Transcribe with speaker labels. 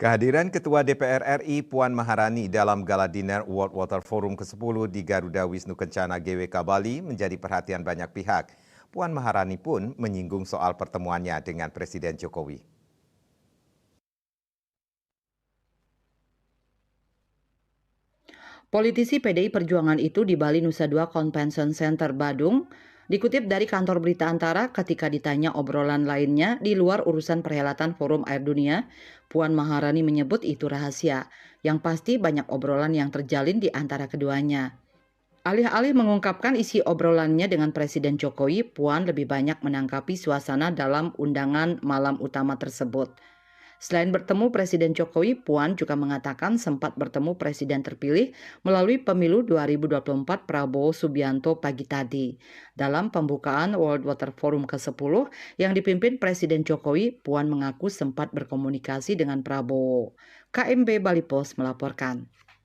Speaker 1: Kehadiran Ketua DPR RI Puan Maharani dalam Gala Dinner World Water Forum ke-10 di Garuda Wisnu Kencana GWK Bali menjadi perhatian banyak pihak. Puan Maharani pun menyinggung soal pertemuannya dengan Presiden Jokowi.
Speaker 2: Politisi PDI Perjuangan itu di Bali Nusa Dua Convention Center Badung, dikutip dari kantor berita Antara ketika ditanya obrolan lainnya di luar urusan perhelatan Forum Air Dunia, Puan Maharani menyebut itu rahasia. Yang pasti banyak obrolan yang terjalin di antara keduanya. Alih-alih mengungkapkan isi obrolannya dengan Presiden Jokowi, Puan lebih banyak menanggapi suasana dalam undangan malam utama tersebut. Selain bertemu Presiden Jokowi, Puan juga mengatakan sempat bertemu Presiden terpilih melalui pemilu 2024 Prabowo Subianto pagi tadi. Dalam pembukaan World Water Forum ke-10 yang dipimpin Presiden Jokowi, Puan mengaku sempat berkomunikasi dengan Prabowo. KMB Bali Post melaporkan.